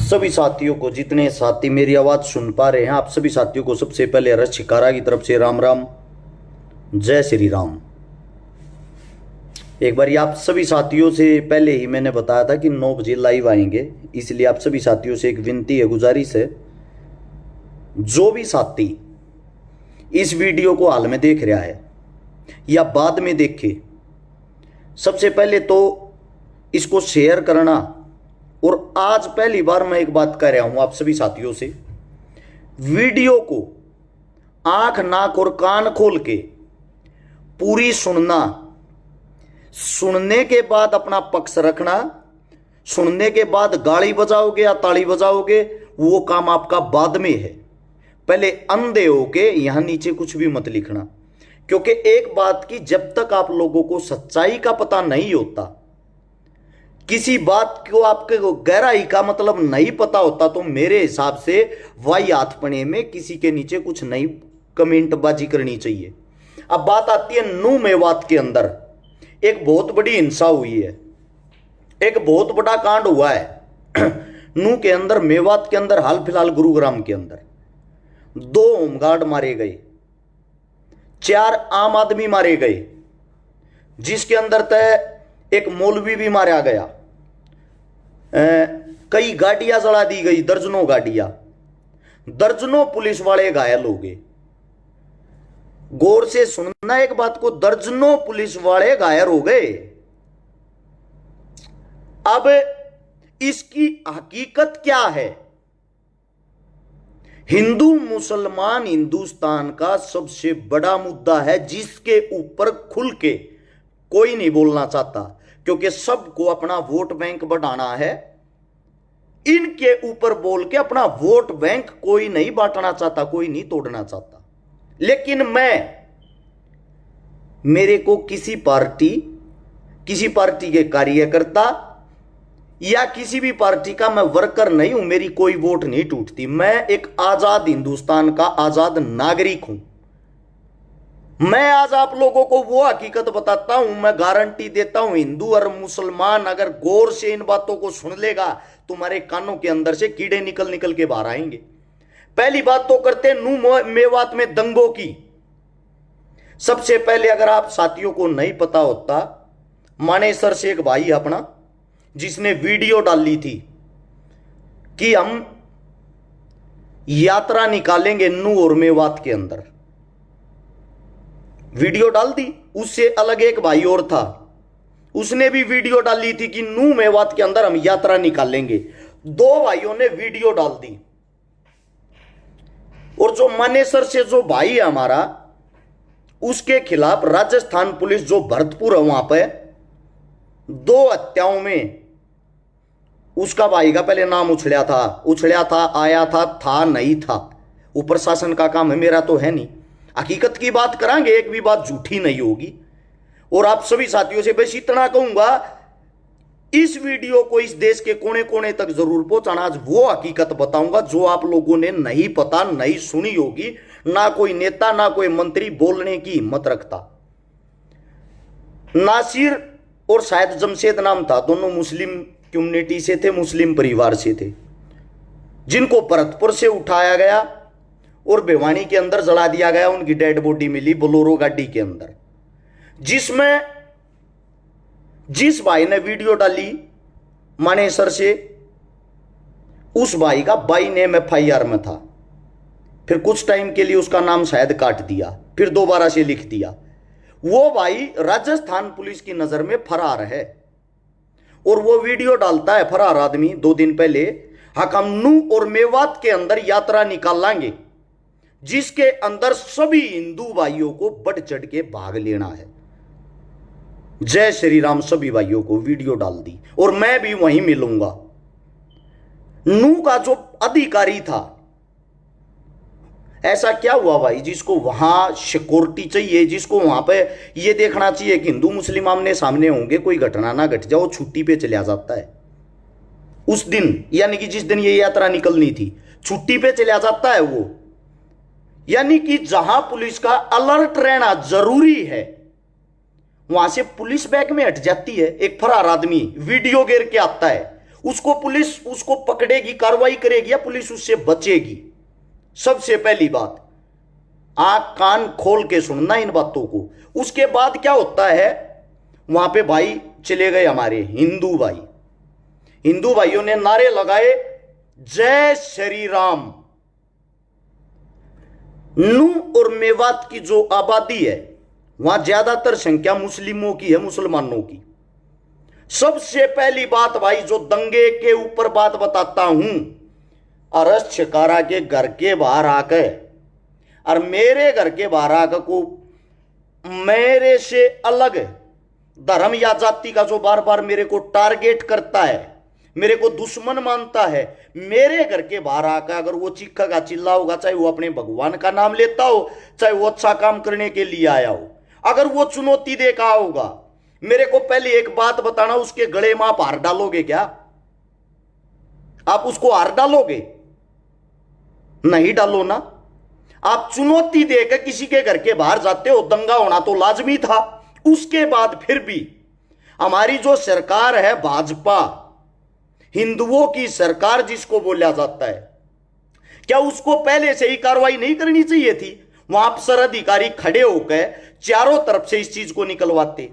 सभी साथियों को, जितने साथी मेरी आवाज सुन पा रहे हैं, आप सभी साथियों को सबसे पहले रस शिकारा की तरफ से राम राम, जय श्री राम। एक बार आप सभी साथियों से पहले ही मैंने बताया था कि 9 बजे लाइव आएंगे, इसलिए आप सभी साथियों से एक विनती है, गुजारिश है, जो भी साथी इस वीडियो को हाल में देख रहा है या बाद में देखे, सबसे पहले तो इसको शेयर करना। और आज पहली बार मैं एक बात कह रहा हूं आप सभी साथियों से, वीडियो को आंख नाक और कान खोल के पूरी सुनना, सुनने के बाद अपना पक्ष रखना। सुनने के बाद गाली बजाओगे या ताली बजाओगे वो काम आपका बाद में है। पहले अंधे होके यहां नीचे कुछ भी मत लिखना, क्योंकि एक बात की, जब तक आप लोगों को सच्चाई का पता नहीं होता, किसी बात को आपके गहराई का मतलब नहीं पता होता, तो मेरे हिसाब से वाहियातपने में किसी के नीचे कुछ नई कमेंटबाजी करनी चाहिए। अब बात आती है नू मेवात के अंदर एक बहुत बड़ी हिंसा हुई है, एक बहुत बड़ा कांड हुआ है नू के अंदर, मेवात के अंदर, हाल फिलहाल गुरुग्राम के अंदर 2 होमगार्ड मारे गए, 4 आम आदमी मारे गए, जिसके अंदर तय एक मौलवी भी मारा गया, कई गाड़ियां जला दी गई, दर्जनों गाड़ियां, दर्जनों पुलिस वाले घायल हो गए। गौर से सुनना एक बात को, दर्जनों पुलिस वाले घायल हो गए। अब इसकी हकीकत क्या है? हिंदू मुसलमान हिंदुस्तान का सबसे बड़ा मुद्दा है, जिसके ऊपर खुल के कोई नहीं बोलना चाहता, क्योंकि सबको अपना वोट बैंक बढ़ाना है। इनके ऊपर बोल के अपना वोट बैंक कोई नहीं बांटना चाहता, कोई नहीं तोड़ना चाहता। लेकिन मेरे को किसी पार्टी के कार्यकर्ता या किसी भी पार्टी का मैं वर्कर नहीं हूं, मेरी कोई वोट नहीं टूटती। मैं एक आजाद हिंदुस्तान का आजाद नागरिक हूं। मैं आज आप लोगों को वो हकीकत बताता हूं, मैं गारंटी देता हूं, हिंदू और मुसलमान अगर गौर से इन बातों को सुन लेगा, तुम्हारे कानों के अंदर से कीड़े निकल के बाहर आएंगे। पहली बात तो करते नू मेवात में दंगों की। सबसे पहले अगर आप साथियों को नहीं पता होता, मानेसर से एक भाई अपना, जिसने वीडियो डाली थी कि हम यात्रा निकालेंगे नू और मेवात के अंदर, वीडियो डाल दी। उससे अलग एक भाई और था, उसने भी वीडियो डाली थी कि नू मेवात के अंदर हम यात्रा निकालेंगे। 2 भाइयों ने वीडियो डाल दी। और जो मानेसर से जो भाई है हमारा, उसके खिलाफ राजस्थान पुलिस जो भरतपुर है वहां पे 2 हत्याओं में उसका भाई का पहले नाम उछड़ा था, आया था नहीं था। वो प्रशासन का काम है, मेरा तो है नहीं। हकीकत की बात करांगे, एक भी बात झूठी नहीं होगी। और आप सभी साथियों से बस इतना कहूंगा, इस वीडियो को इस देश के कोने कोने तक जरूर पहुंचाना। आज वो हकीकत बताऊंगा जो आप लोगों ने नहीं पता, नहीं सुनी होगी। ना कोई नेता ना कोई मंत्री बोलने की हिम्मत रखता। नासिर और शायद जमशेद नाम था, दोनों मुस्लिम कम्युनिटी से थे, मुस्लिम परिवार से थे, जिनको भरतपुर से उठाया गया और भिवानी के अंदर जला दिया गया। उनकी डेड बॉडी मिली बोलोरो गाड़ी के अंदर, जिसमें जिस भाई ने वीडियो डाली मानेसर से, उस भाई का बाई नेम FIR में था। फिर कुछ टाइम के लिए उसका नाम शायद काट दिया, फिर दोबारा से लिख दिया। वो भाई राजस्थान पुलिस की नजर में फरार है। और वो वीडियो डालता है फरार आदमी 2 दिन पहले, हम नू और मेवात के अंदर यात्रा निकाल लाएंगे, जिसके अंदर सभी हिंदू भाइयों को बढ़ चढ़ के भाग लेना है। जय श्री राम सभी भाइयों को वीडियो डाल दी, और मैं भी वहीं मिलूंगा। नू का जो अधिकारी था, ऐसा क्या हुआ भाई जिसको वहां सिक्योरिटी चाहिए, जिसको वहां पे ये देखना चाहिए कि हिंदू मुस्लिम आमने सामने होंगे, कोई घटना ना घट जाओ, छुट्टी पे चला जाता है उस दिन, यानी कि जिस दिन ये यात्रा निकलनी थी छुट्टी पे चला जाता है वो। यानी कि जहां पुलिस का अलर्ट रहना जरूरी है वहां से पुलिस बैक में हट जाती है। एक फरार आदमी वीडियो गिर के आता है, उसको पुलिस उसको पकड़ेगी, कार्रवाई करेगी या पुलिस उससे बचेगी? सबसे पहली बात आंख कान खोल के सुनना इन बातों को। उसके बाद क्या होता है, वहां पे भाई चले गए हमारे हिंदू भाई, हिंदू भाइयों ने नारे लगाए जय श्री राम। नू और मेवात की जो आबादी है वहां ज्यादातर संख्या मुस्लिमों की है, मुसलमानों की। सबसे पहली बात भाई जो दंगे के ऊपर बात बताता हूं, अरस छिकारा के घर के बाहर आकर और मेरे घर के बाहर आकर को मेरे से अलग धर्म या जाति का जो बार बार मेरे को टारगेट करता है, मेरे को दुश्मन मानता है, मेरे घर के बाहर आकर अगर वो चीखेगा चिल्लाओगा, चाहे वो अपने भगवान का नाम लेता हो, चाहे वो अच्छा काम करने के लिए आया हो, अगर वो चुनौती देखा होगा, मेरे को पहले एक बात बताना, उसके गले में आप हार डालोगे क्या? आप उसको हार डालोगे? नहीं डालो ना। आप चुनौती देकर किसी के घर के बाहर जाते हो, दंगा होना तो लाजमी था। उसके बाद फिर भी हमारी जो सरकार है भाजपा, हिंदुओं की सरकार जिसको बोला जाता है, क्या उसको पहले से ही कार्रवाई नहीं करनी चाहिए थी? वहां अफसर अधिकारी खड़े होकर चारों तरफ से इस चीज को निकलवाते।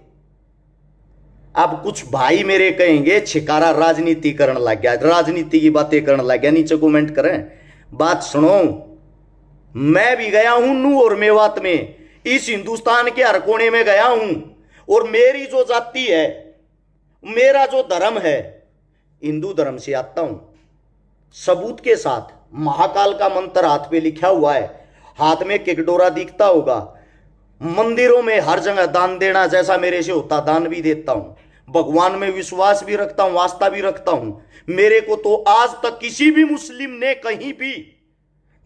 अब कुछ भाई मेरे कहेंगे छिकारा राजनीति करने लग गया, राजनीति की बातें करने लग गया, नीचे कमेंट करें। बात सुनो, मैं भी गया हूं नू और मेवात में, इस हिंदुस्तान के हर कोने में गया हूं, और मेरी जो जाति है, मेरा जो धर्म है, हिंदू धर्म से आता हूं, सबूत के साथ। महाकाल का मंत्र हाथ पे लिखा हुआ है, हाथ में किकडोरा दिखता होगा। मंदिरों में हर जगह दान देना जैसा मेरे से होता दान भी देता हूं, भगवान में विश्वास भी रखता हूं, आस्था भी रखता हूं। मेरे को तो आज तक किसी भी मुस्लिम ने कहीं भी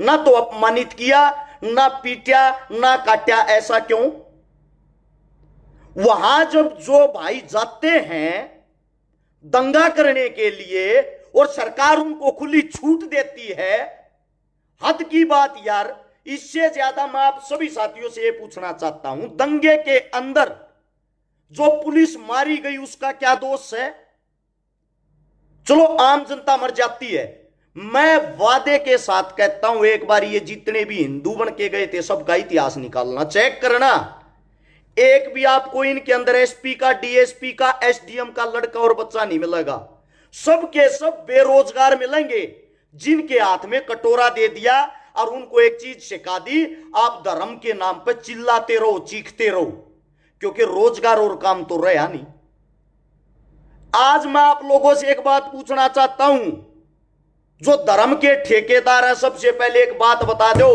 ना तो अपमानित किया, ना पीटा, ना काटा। ऐसा क्यों? वहां जब जो भाई जाते हैं दंगा करने के लिए और सरकार उनको खुली छूट देती है, हद की बात यार। इससे ज्यादा मैं आप सभी साथियों से यह पूछना चाहता हूं, दंगे के अंदर जो पुलिस मारी गई उसका क्या दोष है? चलो आम जनता मर जाती है, मैं वादे के साथ कहता हूं एक बार ये जितने भी हिंदू बन के गए थे सबका इतिहास निकालना, चेक करना, एक भी आपको इनके अंदर एसपी का, डीएसपी का, एसडीएम का लड़का और बच्चा नहीं मिलेगा। सब के सब बेरोजगार मिलेंगे जिनके हाथ में कटोरा दे दिया और उनको एक चीज सिखा दी, आप धर्म के नाम पर चिल्लाते रहो, चीखते रहो, क्योंकि रोजगार और काम तो रहा नहीं। आज मैं आप लोगों से एक बात पूछना चाहता हूं, जो धर्म के ठेकेदार है, सबसे पहले एक बात बता दो,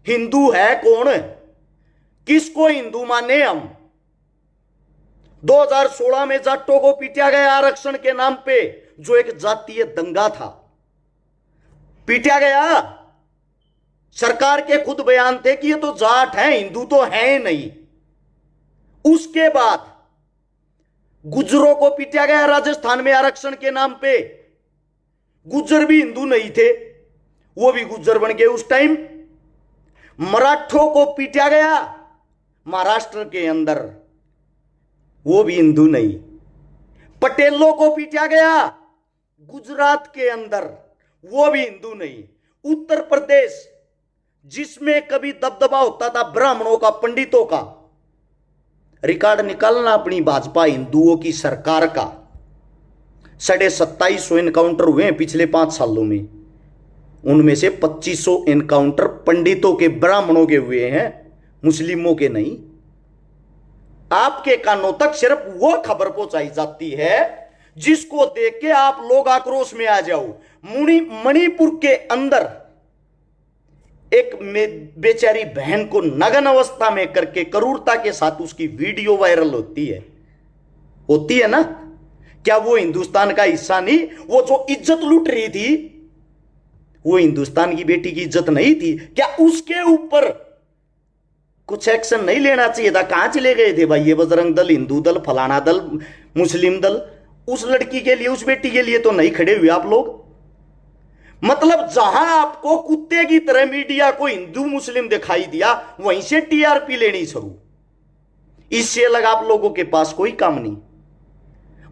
हिंदू है कौन? किसको हिंदू माने हम? 2016 में जाटों को पीटा गया आरक्षण के नाम पे, जो एक जातीय दंगा था, पीटा गया। सरकार के खुद बयान थे कि ये तो जाट है, हिंदू तो है नहीं। उसके बाद गुज्जरों को पीटा गया राजस्थान में आरक्षण के नाम पे। गुज्जर भी हिंदू नहीं थे, वो भी गुज्जर बन गए उस टाइम। मराठों को पीटा गया महाराष्ट्र के अंदर, वो भी हिंदू नहीं। पटेलों को पीटा गया गुजरात के अंदर, वो भी हिंदू नहीं। उत्तर प्रदेश जिसमें कभी दबदबा होता था ब्राह्मणों का, पंडितों का, रिकॉर्ड निकालना अपनी भाजपा हिंदुओं की सरकार का। 2750 एनकाउंटर हुए हैं पिछले 5 सालों में, उनमें से 2500 एनकाउंटर पंडितों के, ब्राह्मणों के हुए हैं, मुस्लिमों के नहीं। आपके कानों तक सिर्फ वो खबर पहुंचाई जाती है जिसको देख के आप लोग आक्रोश में आ जाओ। मणिपुर के अंदर एक बेचारी बहन को नग्न अवस्था में करके क्रूरता के साथ उसकी वीडियो वायरल होती है ना? क्या वो हिंदुस्तान का हिस्सा नहीं? वो जो इज्जत लूट रही थी, वो हिंदुस्तान की बेटी की इज्जत नहीं थी क्या? उसके ऊपर कुछ एक्शन नहीं लेना चाहिए था? कहां चले गए थे भाई ये बजरंग दल, हिंदू दल, फलाना दल, मुस्लिम दल? उस लड़की के लिए, उस बेटी के लिए तो नहीं खड़े हुए आप लोग। मतलब जहां आपको कुत्ते की तरह मीडिया को हिंदू मुस्लिम दिखाई दिया, वहीं से टीआरपी लेनी शुरू। इससे अलग आप लोगों के पास कोई काम नहीं।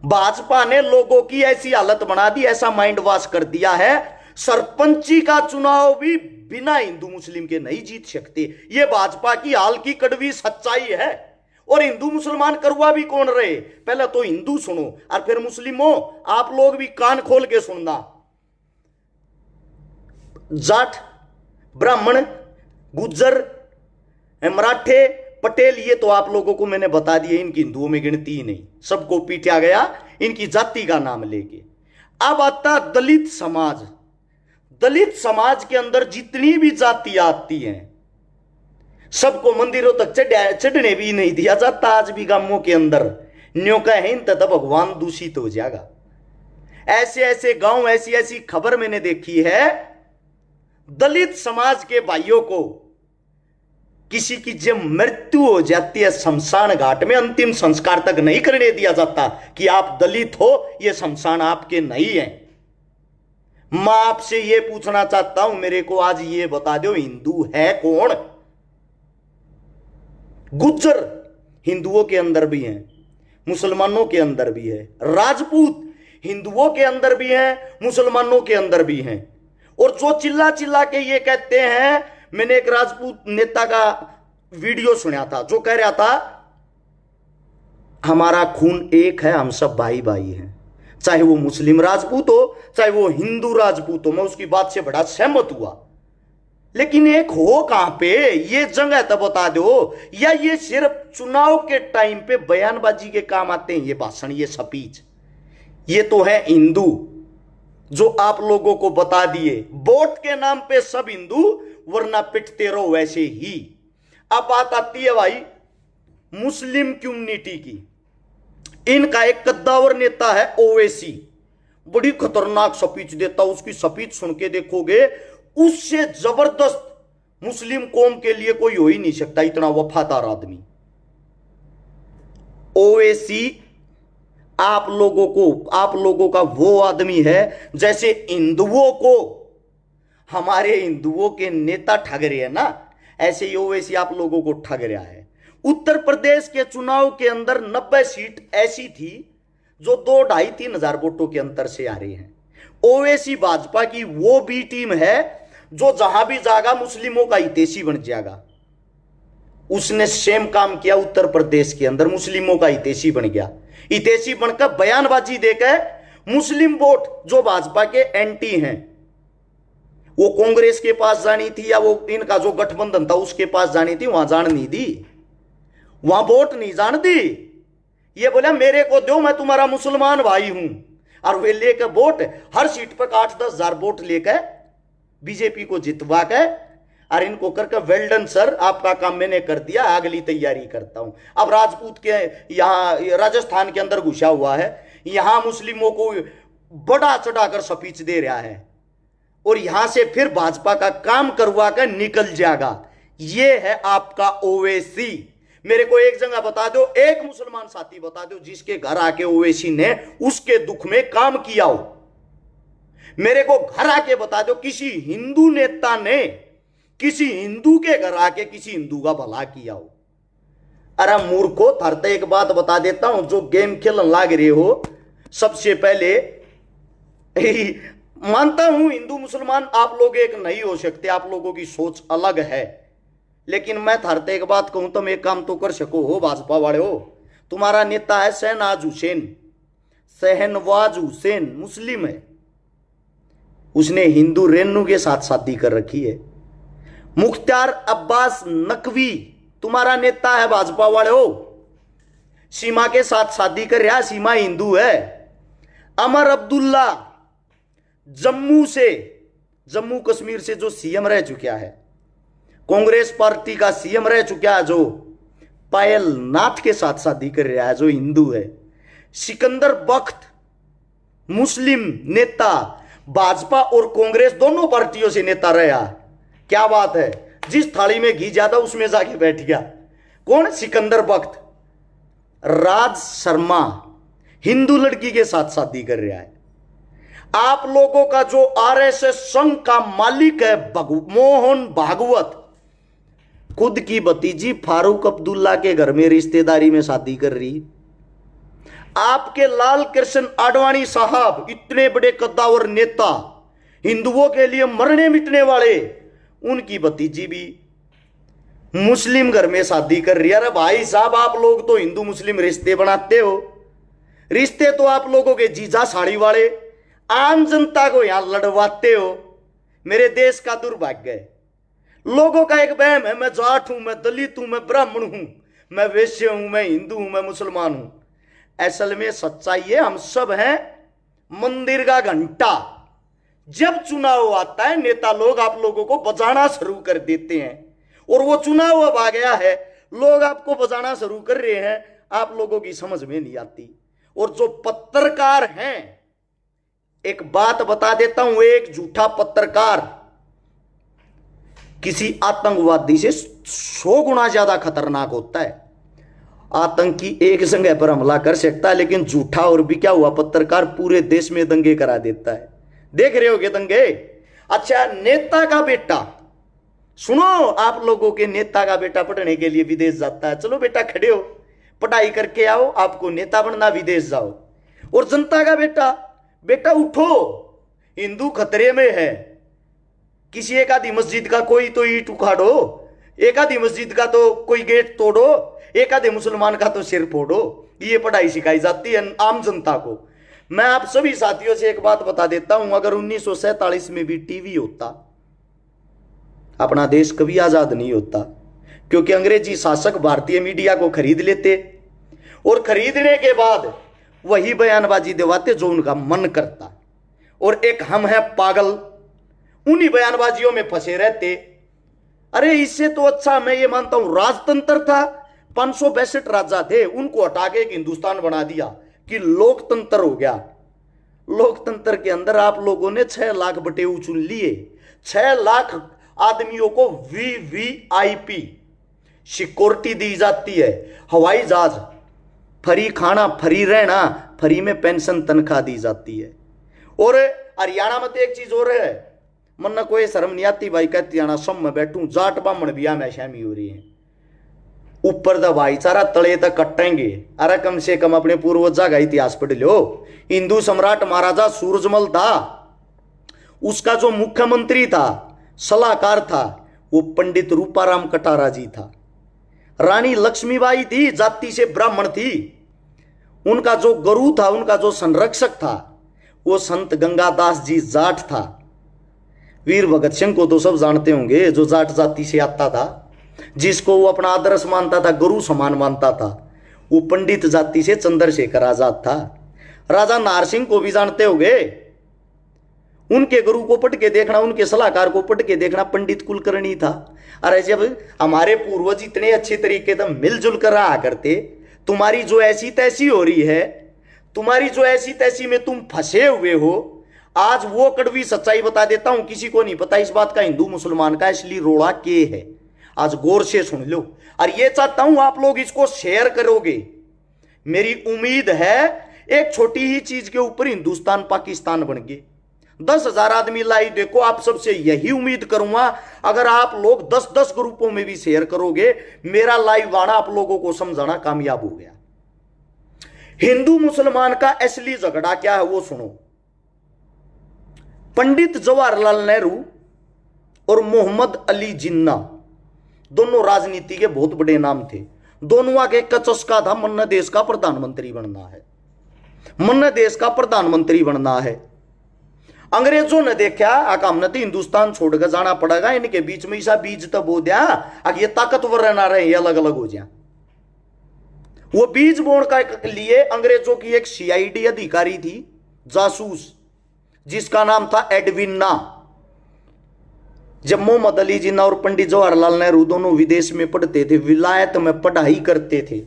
भाजपा ने लोगों की ऐसी हालत बना दी, ऐसा माइंड वॉश कर दिया है, सरपंची का चुनाव भी बिना हिंदू मुस्लिम के नहीं जीत सकते। यह भाजपा की हाल की कड़वी सच्चाई है। और हिंदू मुसलमान करुआ भी कौन रहे? पहले तो हिंदू सुनो और फिर मुस्लिमों, आप लोग भी कान खोल के सुनना। जाट, ब्राह्मण, गुज्जर, मराठे, पटेल, ये तो आप लोगों को मैंने बता दिया, इनकी हिंदुओं में गिनती ही नहीं, सबको पीटा गया इनकी जाति का नाम लेके। अब आता दलित समाज। दलित समाज के अंदर जितनी भी जातियां आती हैं, सबको मंदिरों तक चढ़ने भी नहीं दिया जाता। आज भी गांवों के अंदर न्यो का है तथा भगवान दूषित हो जाएगा। ऐसे ऐसे गांव, ऐसी ऐसी खबर मैंने देखी है, दलित समाज के भाइयों को किसी की जब मृत्यु हो जाती है शमशान घाट में, अंतिम संस्कार तक नहीं करने दिया जाता कि आप दलित हो, यह शमशान आपके नहीं है। मैं आपसे यह पूछना चाहता हूं, मेरे को आज ये बता दो, हिंदू है कौन? गुज्जर हिंदुओं के अंदर भी हैं, मुसलमानों के अंदर भी है। राजपूत हिंदुओं के अंदर भी हैं, मुसलमानों के अंदर भी हैं। और जो चिल्ला चिल्ला के ये कहते हैं, मैंने एक राजपूत नेता का वीडियो सुना था जो कह रहा था हमारा खून एक है, हम सब भाई भाई हैं, चाहे वो मुस्लिम राजपूत हो, चाहे वो हिंदू राजपूत हो। मैं उसकी बात से बड़ा सहमत हुआ, लेकिन एक हो कहां पे? ये जगह तो बता दो। या ये सिर्फ चुनाव के टाइम पे बयानबाजी के काम आते हैं, ये भाषण, ये स्पीच? ये तो है हिंदू जो आप लोगों को बता दिए, वोट के नाम पे सब हिंदू, वरना पिटते रहो वैसे ही। अब बात आती है भाई मुस्लिम कम्युनिटी की। इनका एक कद्दावर नेता है ओवैसी, बड़ी खतरनाक स्पीच देता। उसकी स्पीच सुन के देखोगे, उससे जबरदस्त मुस्लिम कौम के लिए कोई हो ही नहीं सकता, इतना वफादार आदमी ओवैसी। आप लोगों का वो आदमी है जैसे हिंदुओं को हमारे हिंदुओं के नेता ठग रहे हैं ना, ऐसे ही ओवैसी आप लोगों को ठग रहा है। उत्तर प्रदेश के चुनाव के अंदर 90 सीट ऐसी थी जो 2-2.5-3 हजार वोटों के अंतर से आ रही हैं। ओवैसी भाजपा की वो भी टीम है जो जहां भी जाएगा मुस्लिमों का हितैषी बन जाएगा। उसने सेम काम किया उत्तर प्रदेश के अंदर, मुस्लिमों का हितैषी बन गया। हितैषी बनकर बयानबाजी देकर मुस्लिम वोट जो भाजपा के एंटी हैं, वो कांग्रेस के पास जानी थी या वो इनका जो गठबंधन था उसके पास जानी थी, वहां जान नहीं दी, वहां वोट नहीं जान दी। ये बोला मेरे को दो, मैं तुम्हारा मुसलमान भाई हूं। और वे लेकर वोट हर सीट पर 8-10 हजार वोट लेकर बीजेपी को जितवा के, और इनको करके वेल डन सर, आपका काम मैंने कर दिया, अगली तैयारी करता हूं। अब राजपूत के यहां राजस्थान के अंदर घुसा हुआ है, यहां मुस्लिमों को बड़ा चढ़ाकर स्पीच दे रहा है, और यहां से फिर भाजपा का काम करवा कर निकल जाएगा। यह है आपका ओवैसी। मेरे को एक जगह बता दो, एक मुसलमान साथी बता दो जिसके घर आके ओवैसी ने उसके दुख में काम किया हो। मेरे को घर आके बता दो किसी हिंदू नेता ने किसी हिंदू के घर आके किसी हिंदू का भला किया हो। अरे मूर्खो, थारते एक बात बता देता हूं, जो गेम खेलने लाग रहे हो, सबसे पहले मानता हूं हिंदू मुसलमान आप लोग एक नहीं हो सकते, आप लोगों की सोच अलग है, लेकिन मैं थारते एक बात कहूं, तुम एक काम तो कर सको हो भाजपा वाले हो। तुम्हारा नेता है शहनवाज हुसैन, मुस्लिम है, उसने हिंदू रेनू के साथ शादी कर रखी है। मुख्तार अब्बास नकवी तुम्हारा नेता है भाजपा वाले हो, सीमा के साथ शादी कर रहा, सीमा हिंदू है। अमर अब्दुल्ला जम्मू कश्मीर से जो सीएम रह चुका है, कांग्रेस पार्टी का सीएम रह चुका है, जो पायल नाथ के साथ शादी कर रहा है, जो हिंदू है। सिकंदर बख्त मुस्लिम नेता, भाजपा और कांग्रेस दोनों पार्टियों से नेता रहा। क्या बात है, जिस थाली में घी ज्यादा उसमें जाके बैठ गया। कौन? सिकंदर बख्त। राज शर्मा हिंदू लड़की के साथ शादी कर रहा है। आप लोगों का जो आरएसएस संघ का मालिक है मोहन भागवत, खुद की भतीजी फारूक अब्दुल्ला के घर में रिश्तेदारी में शादी कर रही। आपके लाल कृष्ण आडवाणी साहब, इतने बड़े कद्दावर नेता, हिंदुओं के लिए मरने मिटने वाले, उनकी भतीजी भी मुस्लिम घर में शादी कर रही है। अरे भाई साहब, आप लोग तो हिंदू मुस्लिम रिश्ते बनाते हो। रिश्ते तो आप लोगों के जीजा साड़ी वाले आम जनता को यहां लड़वाते हो। मेरे देश का दुर्भाग्य है। लोगों का एक वहम है, मैं जाट हूं, मैं दलित हूं, मैं ब्राह्मण हूं, मैं वैश्य हूं, मैं हिंदू हूं, मैं मुसलमान हूं। असल में सच्चाई है, हम सब हैं मंदिर का घंटा। जब चुनाव आता है नेता लोग आप लोगों को बजाना शुरू कर देते हैं, और वो चुनाव अब आ गया है, लोग आपको बजाना शुरू कर रहे हैं, आप लोगों की समझ में नहीं आती। और जो पत्रकार हैं, एक बात बता देता हूं, एक झूठा पत्रकार किसी आतंकवादी से 100 गुना ज्यादा खतरनाक होता है। आतंकी एक जगह पर हमला कर सकता है, लेकिन झूठा और भी क्या हुआ पत्रकार पूरे देश में दंगे करा देता है। देख रहे होगे दंगे। अच्छा, नेता का बेटा, सुनो, आप लोगों के नेता का बेटा पढ़ने के लिए विदेश जाता है। चलो बेटा खड़े हो, पढ़ाई करके आओ, आपको नेता बनना, विदेश जाओ। और जनता का बेटा, बेटा उठो, हिंदू खतरे में है, किसी एक आधी मस्जिद का कोई तो ईंट उखाड़ो, एक आधी मस्जिद का तो कोई गेट तोड़ो, एक आधे मुसलमान का तो सिर फोड़ो। ये पढ़ाई सिखाई जाती है आम जनता को। मैं आप सभी साथियों से एक बात बता देता हूं, अगर 1947 में भी टीवी होता, अपना देश कभी आजाद नहीं होता, क्योंकि अंग्रेजी शासक भारतीय मीडिया को खरीद लेते, और खरीदने के बाद वही बयानबाजी दिवाते जो उनका मन करता, और एक हम है पागल, उन्हीं बयानबाजियों में फंसे रहते। अरे इससे तो अच्छा मैं ये मानता हूं राजतंत्र था, 562 राजा थे, उनको हटा के एक हिंदुस्तान बना दिया कि लोकतंत्र हो गया। लोकतंत्र के अंदर आप लोगों ने 6 लाख बटेऊ चुन लिए, 6 लाख आदमियों को वीवीआईपी सिक्योरिटी दी जाती है, हवाई जहाज, फ्री खाना, फ्री रहना, फ्री में पेंशन तनख्वाह दी जाती है। और हरियाणा में तो एक चीज और है, मन न कोई शर्म नहीं आती भाई, कहती आना सब में बैठूं, जाट ब्राह्मण बिया में शामी हो रही है, ऊपर द भाईचारा तले तक कटेंगे। अरे कम से कम अपने पूर्वजा का इतिहास पढ़ लो। हिंदू सम्राट महाराजा सूरजमल था, उसका जो मुख्यमंत्री था, सलाहकार था, वो पंडित रूपाराम कटारा जी था। रानी लक्ष्मीबाई थी, जाति से ब्राह्मण थी, उनका जो गुरु था, उनका जो संरक्षक था, वो संत गंगादास जी जाट था। वीर भगत सिंह को तो सब जानते होंगे, जो जाट जाति से आता था, जिसको वो अपना आदर्श मानता था, गुरु समान मानता था, वो पंडित जाति से चंद्रशेखर आजाद था। राजा नार सिंह को भी जानते होंगे, उनके गुरु को पढ़ के देखना, उनके सलाहकार को पढ़ के देखना, पंडित कुलकर्णी था। अरे जब हमारे पूर्वज इतने अच्छे तरीके से मिलजुल कर रहा करते, तुम्हारी जो ऐसी तैसी हो रही है, तुम्हारी जो ऐसी तैसी में तुम फंसे हुए हो, आज वो कड़वी सच्चाई बता देता हूं, किसी को नहीं पता इस बात का, हिंदू मुसलमान का असली रोड़ा के है। आज गौर से सुन लो, और ये चाहता हूं आप लोग इसको शेयर करोगे। मेरी उम्मीद है एक छोटी ही चीज के ऊपर हिंदुस्तान पाकिस्तान बन गए। 10,000 आदमी लाइव देखो, आप सबसे यही उम्मीद करूंगा, अगर आप लोग 10-10 ग्रुपों में भी शेयर करोगे, मेरा लाइव आना आप लोगों को समझाना कामयाब हो गया। हिंदू मुसलमान का असली झगड़ा क्या है वो सुनो। पंडित जवाहरलाल नेहरू और मोहम्मद अली जिन्ना दोनों राजनीति के बहुत बड़े नाम थे। दोनों के एक चस्का था, मन्ना देश का प्रधानमंत्री बनना है, मन्ना देश का प्रधानमंत्री बनना है। अंग्रेजों ने देखा हमने तो हिंदुस्तान छोड़कर जाना पड़ेगा, इनके बीच में ऐसा बीज तब हो दिया, ये ताकतवर रहना रहे, ये अलग अलग हो जाए। वो बीज बोने का लिए अंग्रेजों की एक सीआईडी अधिकारी थी, जासूस, जिसका नाम था एडविना। जब मोहम्मद अली जिन्ना और पंडित जवाहरलाल नेहरू दोनों विदेश में पढ़ते थे, विलायत में पढ़ाई करते थे,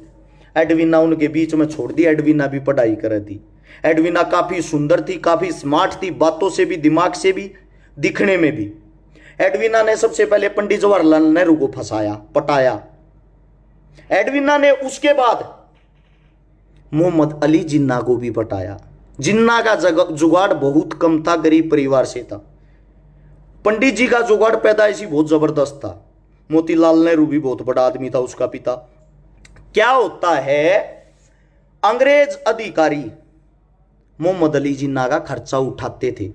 एडविना उनके बीच में छोड़ दी, एडविना भी पढ़ाई कर दी। एडवीना काफी सुंदर थी, काफी स्मार्ट थी, बातों से भी, दिमाग से भी, दिखने में भी। एडवीना ने सबसे पहले पंडित जवाहरलाल नेहरू को फंसाया, पटाया। एडवीना ने उसके बाद मोहम्मद अली जिन्ना को भी पटाया। जिन्ना का जुगाड़ बहुत कम था, गरीब परिवार से था। पंडित जी का जुगाड़ पैदाइशी बहुत जबरदस्त था। मोतीलाल नेहरू भी बहुत बड़ा आदमी था, उसका पिता। क्या होता है, अंग्रेज अधिकारी मोहम्मद अली जिन्ना का खर्चा उठाते थे।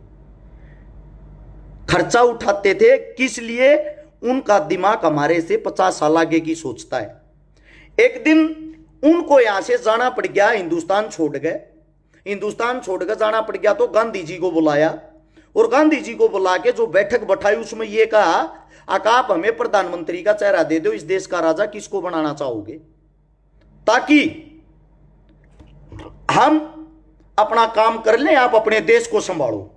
खर्चा उठाते थे किस लिए? उनका दिमाग हमारे से 50 साल आगे की सोचता है। एक दिन उनको यहां से जाना पड़ गया, हिंदुस्तान छोड़ गए। हिंदुस्तान छोड़कर जाना पड़ गया तो गांधी जी को बुलाया, और गांधी जी को बुला के जो बैठक बैठाई उसमें यह कहा, आप हमें प्रधानमंत्री का चेहरा दे दो, इस देश का राजा किसको बनाना चाहोगे, ताकि हम अपना काम कर लें, आप अपने देश को संभालो।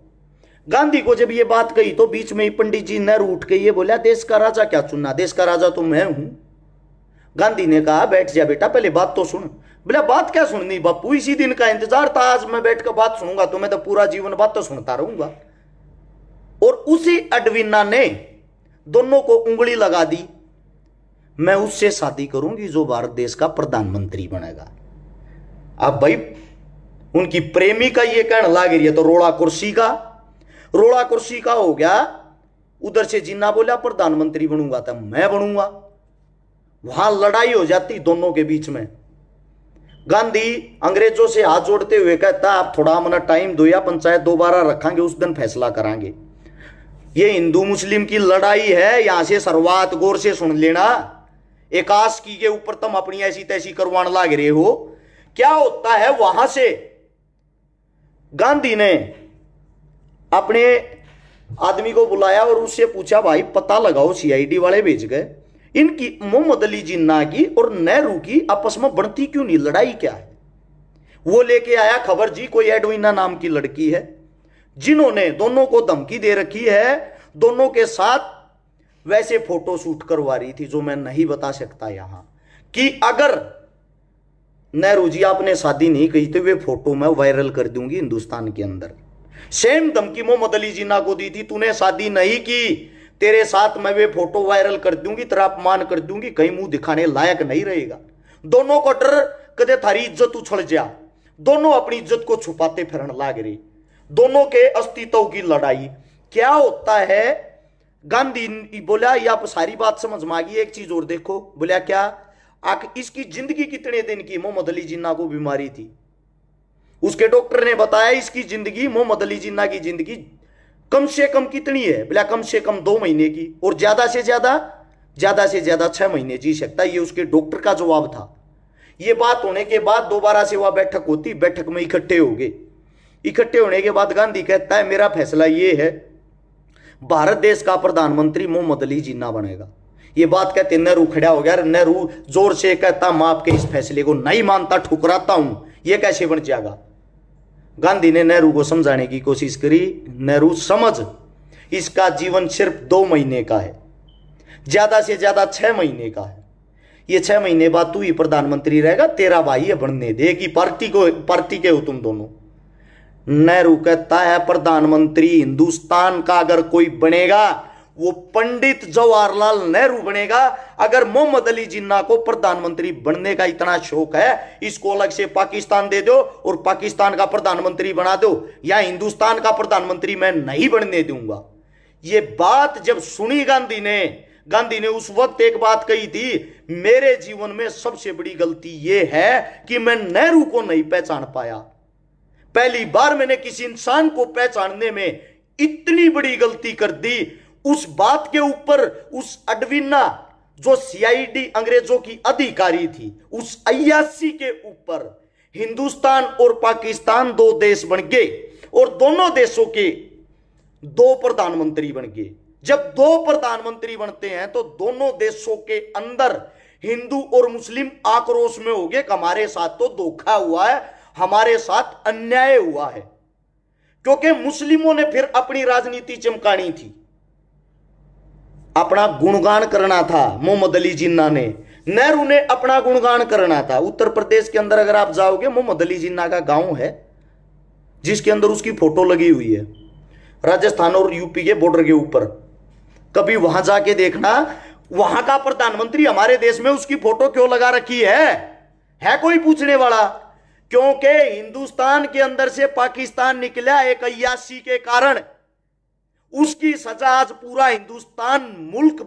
गांधी को जब ये बात कही तो बीच में ही पंडित जी नेहरू उठ के ये बोला, देश का राजा क्या चुनना, देश का राजा तो मैं हूं। गांधी ने कहा, बैठ जा बेटा, पहले बात तो सुन। बोला, बात क्या सुननी बापू, इसी दिन का इंतजार था, आज मैं बैठकर बात सुनूंगा तो मैं तो पूरा जीवन बात तो सुनता रहूंगा। और उसी एडवीना ने दोनों को उंगली लगा दी, मैं उससे शादी करूंगी जो भारत देश का प्रधानमंत्री बनेगा। अब भाई उनकी प्रेमी का ये कहना लग रही है तो रोड़ा कुर्सी का हो गया। उधर से जिन्ना बोला प्रधानमंत्री बनूंगा तो मैं बनूंगा। वहां लड़ाई हो जाती दोनों के बीच में। गांधी अंग्रेजों से हाथ जोड़ते हुए कहता, आप थोड़ा मना टाइम दो, या पंचायत दोबारा रखेंगे, उस दिन फैसला करांगे। ये हिंदू मुस्लिम की लड़ाई है, यहां से शुरुआत गौर से सुन लेना। एक आशिकी के ऊपर तुम अपनी ऐसी तैसी करवाने लग रहे हो। क्या होता है, वहां से गांधी ने अपने आदमी को बुलाया और उससे पूछा, भाई पता लगाओ, सीआईडी वाले भेज गए, इनकी मोहम्मद अली जिन्ना की और नेहरू की आपस में बढ़ती क्यों नहीं, लड़ाई क्या है? वो लेके आया खबर जी, कोई एडवीना नाम की लड़की है जिन्होंने दोनों को धमकी दे रखी है, दोनों के साथ वैसे फोटो शूट करवा रही थी जो मैं नहीं बता सकता यहां, कि अगर नेहरू जी आपने शादी नहीं की तो वे फोटो मैं वायरल कर दूंगी हिंदुस्तान के अंदर। सेम धमकी मोहम्मद अली जिन्ना को दी थी, तूने शादी नहीं की, तेरे साथ मैं वे फोटो वायरल कर दूंगी, तेरा अपमान कर दूंगी, कहीं मुंह दिखाने लायक नहीं रहेगा। दोनों को डर कदे थारी इज्जत उछल जा, दोनों अपनी इज्जत को छुपाते फिरन लाग रही, दोनों के अस्तित्व की लड़ाई। क्या होता है, गांधी बोला, ये आप सारी बात समझ में आ गई, एक चीज और देखो। बोला क्या, इसकी जिंदगी कितने दिन की? मोहम्मद अली जिन्ना को बीमारी थी, उसके डॉक्टर ने बताया इसकी जिंदगी, मोहम्मद अली जिन्ना की जिंदगी कम से कम कितनी है? बोला कम से कम 2 महीने की, और ज्यादा से ज्यादा 6 महीने जी सकता है। ये उसके डॉक्टर का जवाब था। ये बात होने के बाद दोबारा से वह बैठक होती, बैठक में इकट्ठे हो गए। इकट्ठे होने के बाद गांधी कहता है, मेरा फैसला ये है, भारत देश का प्रधानमंत्री मोहम्मद अली जिन्ना बनेगा। ये बात कहते नेहरू खड़ा हो गया। नेहरू जोर से कहता, मैं आपके इस फैसले को नहीं मानता, ठुकराता हूं, ये कैसे बन जाएगा? गांधी ने नेहरू को समझाने की कोशिश करी। नेहरू, समझ, इसका जीवन सिर्फ 2 महीने का है, ज्यादा से ज्यादा 6 महीने का है। ये 6 महीने बाद तू ही प्रधानमंत्री रहेगा, तेरा भाई है बनने दे, कि पार्टी के हो तुम दोनों। नेहरू कहता है, प्रधानमंत्री हिंदुस्तान का अगर कोई बनेगा वो पंडित जवाहरलाल नेहरू बनेगा। अगर मोहम्मद अली जिन्ना को प्रधानमंत्री बनने का इतना शौक है, इसको अलग से पाकिस्तान दे दो और पाकिस्तान का प्रधानमंत्री बना दो, या हिंदुस्तान का प्रधानमंत्री मैं नहीं बनने दूंगा। ये बात जब सुनी गांधी ने उस वक्त एक बात कही थी, मेरे जीवन में सबसे बड़ी गलती यह है कि मैं नेहरू को नहीं पहचान पाया। पहली बार मैंने किसी इंसान को पहचानने में इतनी बड़ी गलती कर दी। उस बात के ऊपर उस एडवीना जो सीआईडी अंग्रेजों की अधिकारी थी, उस अय्याशी के ऊपर हिंदुस्तान और पाकिस्तान 2 देश बन गए और दोनों देशों के 2 प्रधानमंत्री बन गए। जब 2 प्रधानमंत्री बनते हैं तो दोनों देशों के अंदर हिंदू और मुस्लिम आक्रोश में हो गए, हमारे साथ तो धोखा हुआ है, हमारे साथ अन्याय हुआ है। क्योंकि मुस्लिमों ने फिर अपनी राजनीति चमकानी थी, अपना गुणगान करना था। मोहम्मद अली जिन्ना ने, नेहरू ने अपना गुणगान करना था। उत्तर प्रदेश के अंदर अगर आप जाओगे, मोहम्मद अली जिन्ना का गांव है, जिसके अंदर उसकी फोटो लगी हुई है, राजस्थान और यूपी के बॉर्डर के ऊपर। कभी वहां जाके देखना, वहां का प्रधानमंत्री हमारे देश में उसकी फोटो क्यों लगा रखी है कोई पूछने वाला? क्योंकि हिंदुस्तान के अंदर से पाकिस्तान निकला एक अय्याशी के कारण। उसकी सजा आज पूरा हिंदुस्तान मुल्क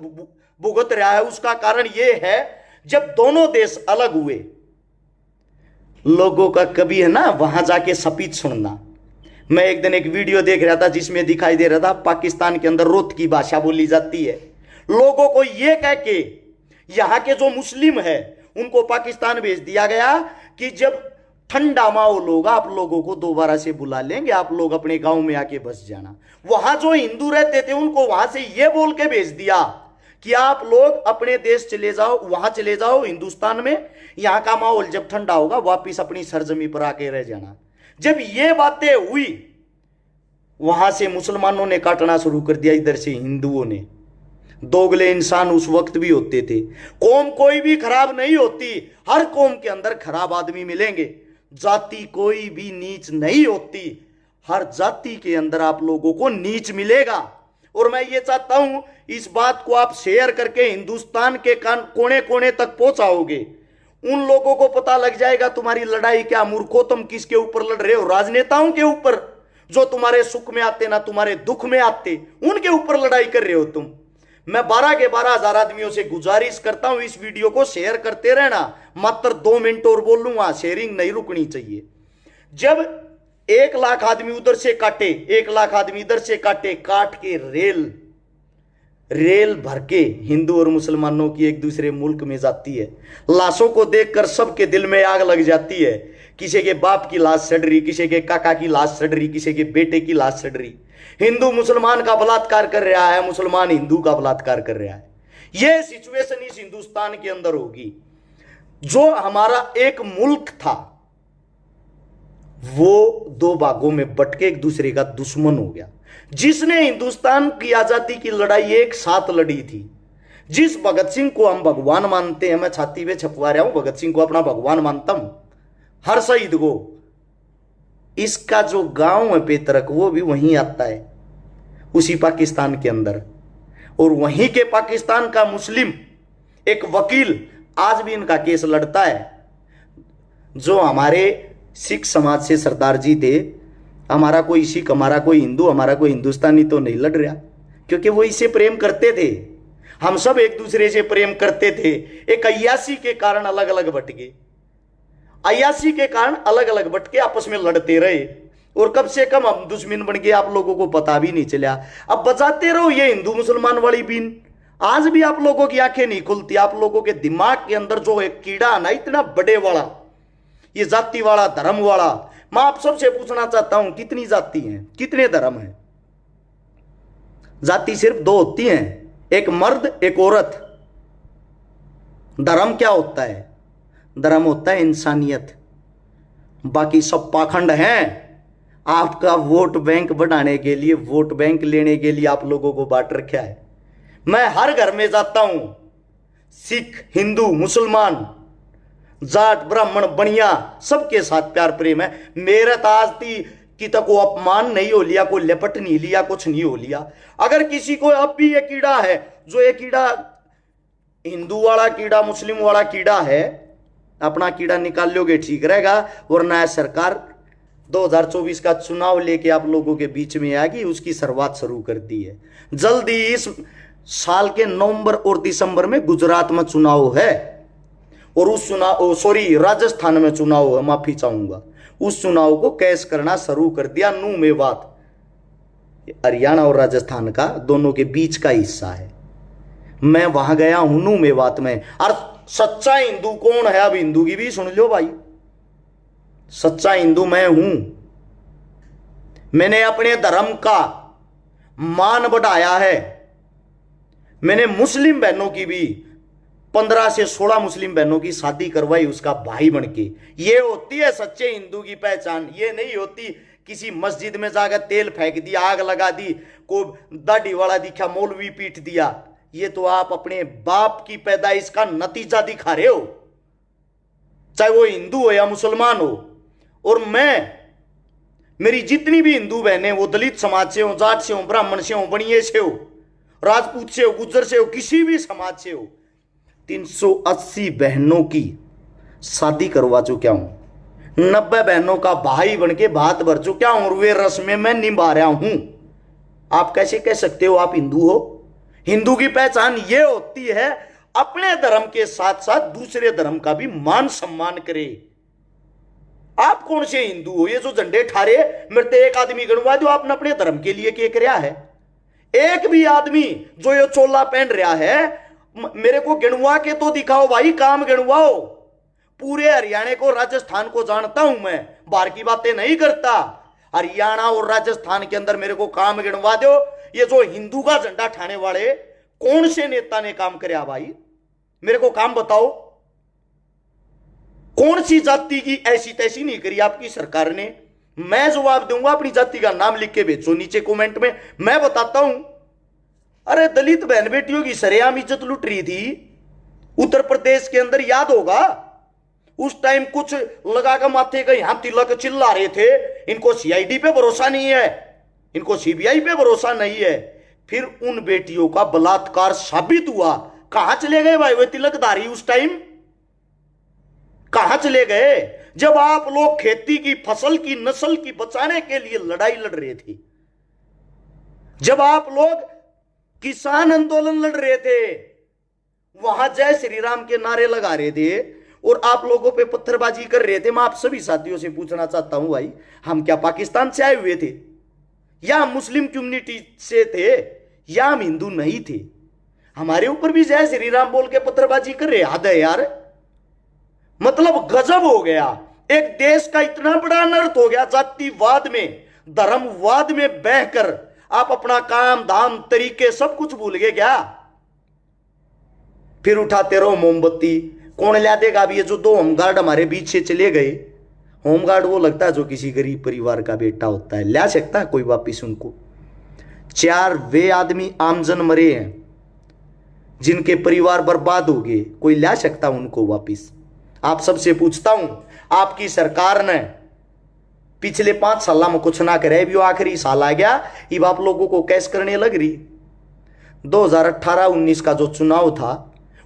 भुगत रहा है। उसका कारण यह है, जब दोनों देश अलग हुए, लोगों का कभी है ना वहां जाके स्पीच सुनना। मैं एक दिन एक वीडियो देख रहा था जिसमें दिखाई दे रहा था पाकिस्तान के अंदर रोत की भाषा बोली जाती है। लोगों को यह कह के यहां के जो मुस्लिम है उनको पाकिस्तान भेज दिया गया कि जब ठंडा माहौल होगा आप लोगों को दोबारा से बुला लेंगे, आप लोग अपने गांव में आके बस जाना। वहां जो हिंदू रहते थे उनको वहां से यह बोल के भेज दिया कि आप लोग अपने देश चले जाओ, वहां चले जाओ हिंदुस्तान में, यहां का माहौल जब ठंडा होगा वापिस अपनी सरजमी पर आके रह जाना। जब ये बातें हुई, वहां से मुसलमानों ने काटना शुरू कर दिया, इधर से हिंदुओं ने। दोगले इंसान उस वक्त भी होते थे। कौम कोई भी खराब नहीं होती, हर कौम के अंदर खराब आदमी मिलेंगे। जाति कोई भी नीच नहीं होती, हर जाति के अंदर आप लोगों को नीच मिलेगा। और मैं ये चाहता हूं इस बात को आप शेयर करके हिंदुस्तान के कोने कोने तक पहुंचाओगे। उन लोगों को पता लग जाएगा तुम्हारी लड़ाई क्या। मूर्खो, तुम किसके ऊपर लड़ रहे हो? राजनेताओं के ऊपर, जो तुम्हारे सुख में आते ना तुम्हारे दुख में आते, उनके ऊपर लड़ाई कर रहे हो तुम। मैं 12 के 12,000 आदमियों से गुजारिश करता हूं इस वीडियो को शेयर करते रहना। मात्र 2 मिनट और बोल लूंगा, शेयरिंग नहीं रुकनी चाहिए। जब 1 लाख आदमी उधर से काटे, 1 लाख आदमी इधर से काटे, काट के रेल भर के हिंदू और मुसलमानों की एक दूसरे मुल्क में जाती है। लाशों को देखकर सबके दिल में आग लग जाती है। किसी के बाप की लाश सड़ रही, किसी के काका की लाश सड़ रही, किसी के बेटे की लाश सड़ रही। हिंदू मुसलमान का बलात्कार कर रहा है, मुसलमान हिंदू का बलात्कार कर रहा है। यह सिचुएशन इस हिंदुस्तान के अंदर होगी। जो हमारा एक मुल्क था वो 2 भागों में बट के एक दूसरे का दुश्मन हो गया। जिसने हिंदुस्तान की आजादी की लड़ाई एक साथ लड़ी थी, जिस भगत सिंह को हम भगवान मानते हैं, मैं छाती पे छपवा रहा हूं, भगत सिंह को अपना भगवान मानता हूं, हर शहीद को, इसका जो गांव है पेतरक वो भी वहीं आता है, उसी पाकिस्तान के अंदर। और वहीं के पाकिस्तान का मुस्लिम एक वकील आज भी इनका केस लड़ता है। जो हमारे सिख समाज से सरदार जी थे, हमारा कोई सिख, हमारा कोई हिंदू, हमारा कोई हिंदुस्तानी तो नहीं लड़ रहा, क्योंकि वो इससे प्रेम करते थे। हम सब एक दूसरे से प्रेम करते थे। एक अय्याशी के कारण अलग अलग बट गए, अय्याशी के कारण अलग अलग बट के आपस में लड़ते रहे, और कब से कम हम दुश्मन बन गए, आप लोगों को पता भी नहीं चला। अब बजाते रहो ये हिंदू मुसलमान वाली बीन, आज भी आप लोगों की आंखें नहीं खुलती। आप लोगों के दिमाग के अंदर जो एक कीड़ा है ना, इतना बड़े वाला, ये जाति वाला, धर्म वाला। मैं आप सबसे पूछना चाहता हूं, कितनी जाति हैं, कितने धर्म हैं? जाति सिर्फ 2 होती हैं, एक मर्द एक औरत। धर्म क्या होता है? धर्म होता है इंसानियत। बाकी सब पाखंड हैं। आपका वोट बैंक बढ़ाने के लिए, वोट बैंक लेने के लिए आप लोगों को बांट रखा है। मैं हर घर में जाता हूं, सिख, हिंदू, मुसलमान, जाट, ब्राह्मण, बनिया, सबके साथ प्यार प्रेम है। मेरा ताज की तक को अपमान नहीं हो लिया, कोई लिपट नहीं लिया, कुछ नहीं हो लिया। अगर किसी को अब भी ये कीड़ा है, जो ये कीड़ा हिंदू वाला कीड़ा, मुस्लिम वाला कीड़ा है, अपना कीड़ा निकाल लोगे ठीक रहेगा। वरना सरकार 2024 का चुनाव लेके आप लोगों के बीच में आएगी, उसकी शुरुआत शुरू कर दी है। जल्दी इस साल के नवंबर और दिसंबर में गुजरात में चुनाव है, और उस चुनाव, सॉरी, राजस्थान में चुनाव है, माफी चाहूंगा। उस चुनाव को कैश करना शुरू कर दिया। नू मेवात, हरियाणा और राजस्थान का दोनों के बीच का हिस्सा है। मैं वहां गया हूं नू मेवात में। और सच्चा हिंदू कौन है? अब हिंदू की भी सुन लो भाई, सच्चा हिंदू मैं हूं। मैंने अपने धर्म का मान बढ़ाया है। मैंने मुस्लिम बहनों की भी 15 से 16 मुस्लिम बहनों की शादी करवाई उसका भाई बन के। ये होती है सच्चे हिंदू की पहचान। ये नहीं होती किसी मस्जिद में जाकर तेल फेंक दिया, आग लगा दी, को दाढ़ी वाला दिखा, मौलवी पीट दिया। ये तो आप अपने बाप की पैदाइश का नतीजा दिखा रहे हो, चाहे वो हिंदू हो या मुसलमान हो। और मैं मेरी जितनी भी हिंदू बहनें, वो दलित समाज से हो, जाट से हो, ब्राह्मण से हो, बनिए से हो, राजपूत से हो, गुज्जर से हो, किसी भी समाज से हो, 380 बहनों की शादी करवा चुका हूं, 90 बहनों का भाई बन के भात भर चुका हूं, और वे रस्में मैं निभा रहा हूं। आप कैसे कह सकते हो आप हिंदू हो? हिंदू की पहचान ये होती है अपने धर्म के साथ साथ दूसरे धर्म का भी मान सम्मान करे। आप कौन से हिंदू हो? ये जो झंडे ठारे, मेरे तो एक आदमी गणवा दो आपने अपने धर्म के लिए क्या कराया है? एक भी आदमी जो ये चोला पहन रहा है, मेरे को गिणवा के तो दिखाओ भाई, काम गिणवाओ। पूरे हरियाणा को, राजस्थान को जानता हूं मैं, बाहर की बातें नहीं करता। हरियाणा और राजस्थान के अंदर मेरे को काम गिणवा दो। ये जो हिंदू का झंडा ठाने वाले कौन से नेता ने काम कराया भाई? मेरे को काम बताओ। कौन सी जाति की ऐसी तैसी नहीं करी आपकी सरकार ने? मैं जवाब दूंगा, अपनी जाति का नाम लिख के भेजो नीचे कमेंट में, मैं बताता हूं। अरे दलित बहन बेटियों की सरेआम इज्जत लुट रही थी उत्तर प्रदेश के अंदर, याद होगा उस टाइम कुछ लगा कर माथे का यहां तिलक चिल्ला रहे थे, इनको सीआईडी पे भरोसा नहीं है, इनको सीबीआई पे भरोसा नहीं है। फिर उन बेटियों का बलात्कार साबित हुआ। कहां चले गए भाई वे तिलकधारी? उस टाइम कहां चले गए जब आप लोग खेती की फसल की नस्ल की बचाने के लिए लड़ाई लड़ रहे थे, जब आप लोग किसान आंदोलन लड़ रहे थे, वहां जय श्री राम के नारे लगा रहे थे और आप लोगों पे पत्थरबाजी कर रहे थे। मैं आप सभी साथियों से पूछना चाहता हूं भाई, हम क्या पाकिस्तान से आए हुए थे, या हम मुस्लिम कम्युनिटी से थे, या हम हिंदू नहीं थे? हमारे ऊपर भी जय श्री राम बोल के पत्थरबाजी कर रहे। हद है यार, मतलब गजब हो गया। एक देश का इतना बड़ा अनर्थ हो गया जातिवाद में, धर्मवाद में बहकर आप अपना काम धाम तरीके सब कुछ भूल गए क्या? फिर उठाते रहो मोमबत्ती। कौन ला देगा? अब ये जो 2 होमगार्ड हमारे बीच से चले गए, होमगार्ड वो लगता है जो किसी गरीब परिवार का बेटा होता है, ला सकता है कोई वापिस उनको? 4 वे आदमी आमजन मरे हैं जिनके परिवार बर्बाद हो गए, कोई ला सकता उनको वापिस? आप सबसे पूछता हूं, आपकी सरकार ने पिछले 5 साल में कुछ ना करे, भी आखिरी साल आ गया, अब आप लोगों को कैश करने लग रही। 2018-19 का जो चुनाव था,